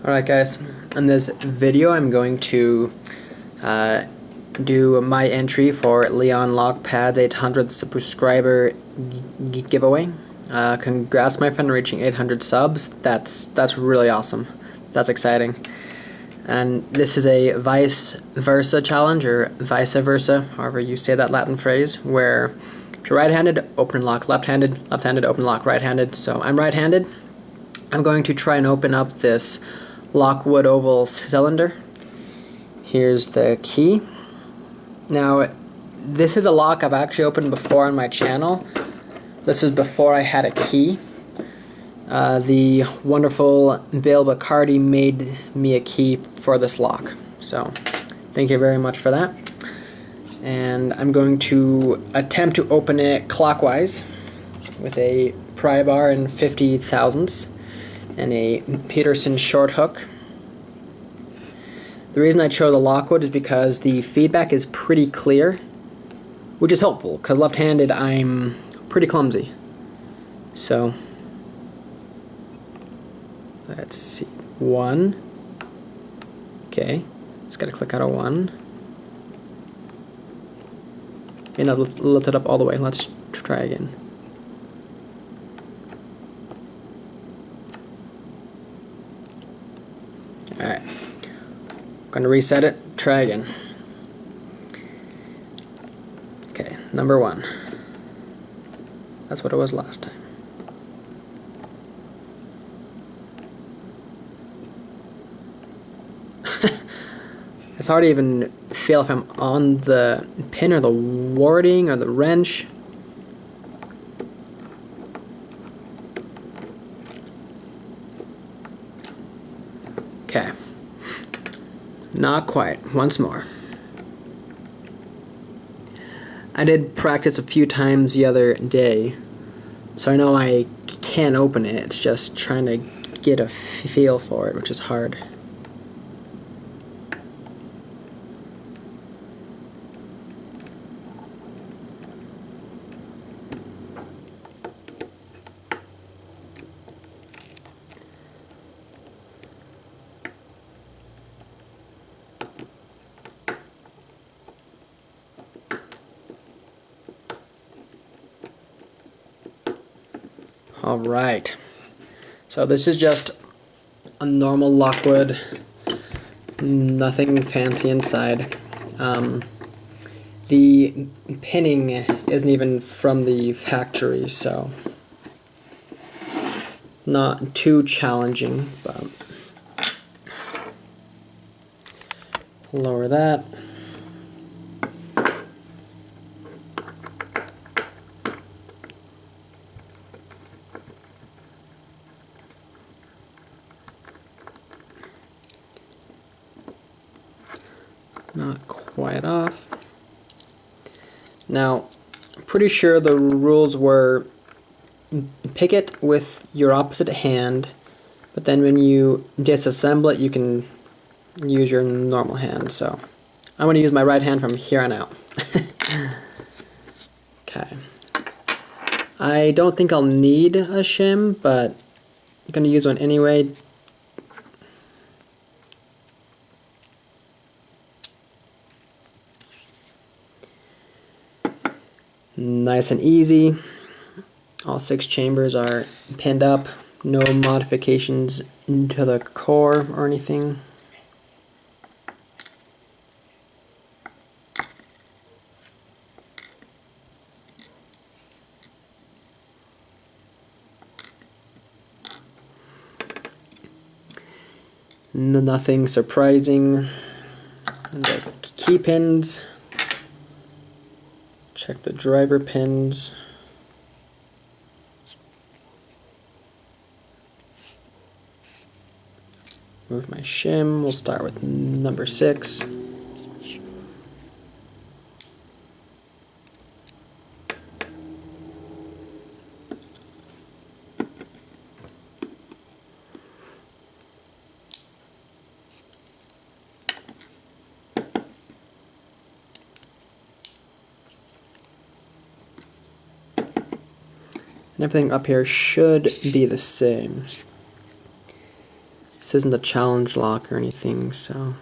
Alright guys, in this video I'm going to do my entry for Leon Lockpad's 800th subscriber giveaway. Congrats my friend reaching 800 subs. That's really awesome. That's exciting. And this is a vice versa challenge, or vice versa, however you say that Latin phrase, where if you're right-handed, open lock, left-handed, left-handed, open lock, right-handed. So I'm right-handed. I'm going to try and open up this Lockwood oval cylinder. Here's the key. Now, this is a lock I've actually opened before on my channel. This is before I had a key. The wonderful Bill Bacardi made me a key for this lock. So, thank you very much for that. And I'm going to attempt to open it clockwise with a pry bar and 50 thousandths and a Peterson short hook. The reason I chose a Lockwood is because the feedback is pretty clear, which is helpful, because left-handed I'm pretty clumsy. So, let's see, 1. Okay, just gotta click out a 1. And now lift it up all the way. Let's try again. Alright, going to reset it, try again. Okay, number 1. That's what it was last time. It's hard to even feel if I'm on the pin or the warding or the wrench. Okay, not quite. Once more. I did practice a few times the other day, so I know I can open it. It's just trying to get a feel for it, which is hard. Alright, so this is just a normal Lockwood, nothing fancy inside. The pinning isn't even from the factory, so not too challenging, but lower that. Not quite off. Now, I'm pretty sure the rules were pick it with your opposite hand, but then when you disassemble it, you can use your normal hand. So I'm going to use my right hand from here on out. Okay. I don't think I'll need a shim, but I'm going to use one anyway. Nice and easy. All 6 chambers are pinned up. No modifications to the core or anything. Nothing surprising. The key pins. Check the driver pins. Move my shim. We'll start with number 6. And everything up here should be the same. This isn't a challenge lock or anything, so.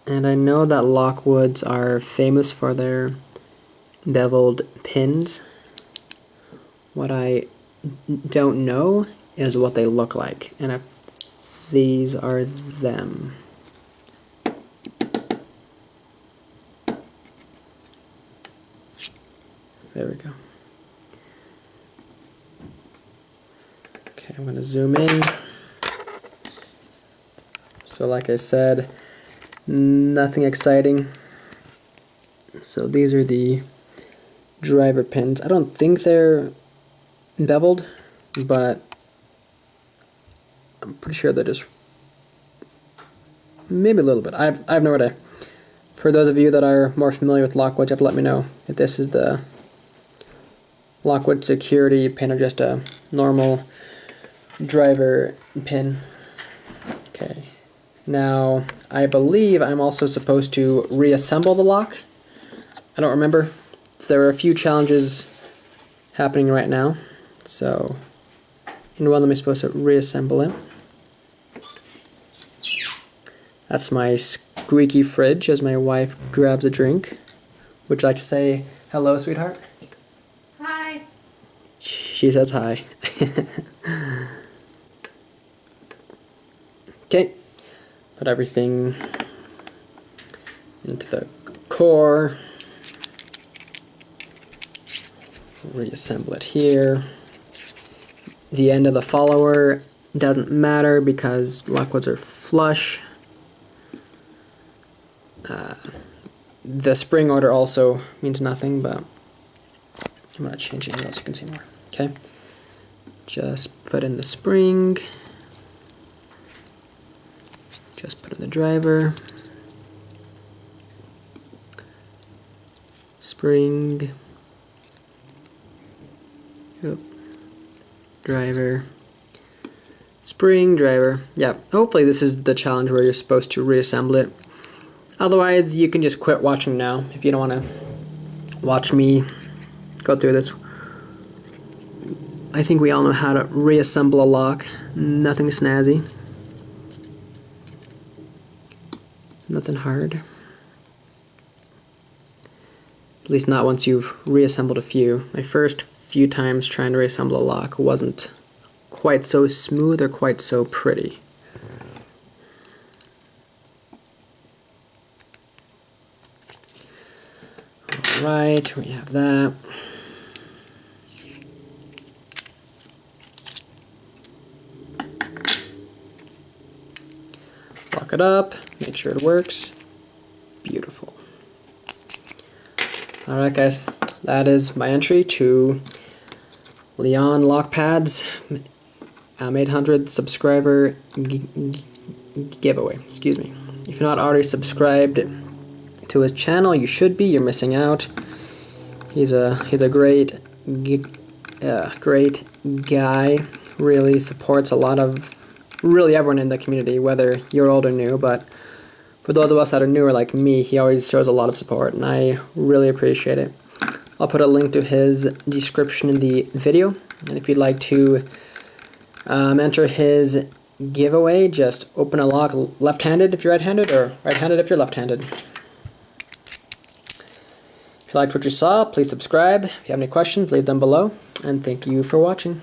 And I know that Lockwoods are famous for their beveled pins. What I don't know is what they look like, and if these are them. There we go. Okay, I'm going to zoom in. So like I said, nothing exciting. So these are the driver pins. I don't think they're beveled, but I'm pretty sure they're just maybe a little bit. I have no idea. For those of you that are more familiar with Lockwood, you have to let me know if this is the Lockwood security pin or just a normal driver pin. Okay. Now, I believe I'm also supposed to reassemble the lock. I don't remember. There are a few challenges happening right now. So, in one of them I'm supposed to reassemble it. That's my squeaky fridge as my wife grabs a drink. Would you like to say hello, sweetheart? Hi. She says hi. Okay. Put everything into the core. Reassemble it here. The end of the follower doesn't matter because Lockwoods are flush. The spring order also means nothing, but I'm going to change it here so you can see more. Okay. Just put in the spring. Just put in the driver. Spring. Yep. Driver. Spring, driver. Yeah, hopefully this is the challenge where you're supposed to reassemble it. Otherwise, you can just quit watching now if you don't want to watch me go through this. I think we all know how to reassemble a lock. Nothing snazzy. Nothing hard. At least not once you've reassembled a few. My first few times trying to reassemble a lock wasn't quite so smooth or quite so pretty. Alright, we have that. Lock it up, make sure it works. Beautiful. Alright guys, that is my entry to Leon Lock Pads 800 subscriber giveaway. Excuse me. If you're not already subscribed to his channel, you should be. You're missing out. He's a great guy. Really supports a lot of everyone in the community, whether you're old or new. But for those of us that are newer like me, he always shows a lot of support, and I really appreciate it. I'll put a link to his description in the video, and if you'd like to enter his giveaway, just open a lock left-handed if you're right-handed, or right-handed if you're left-handed. If you liked what you saw, please subscribe. If you have any questions, leave them below, and thank you for watching.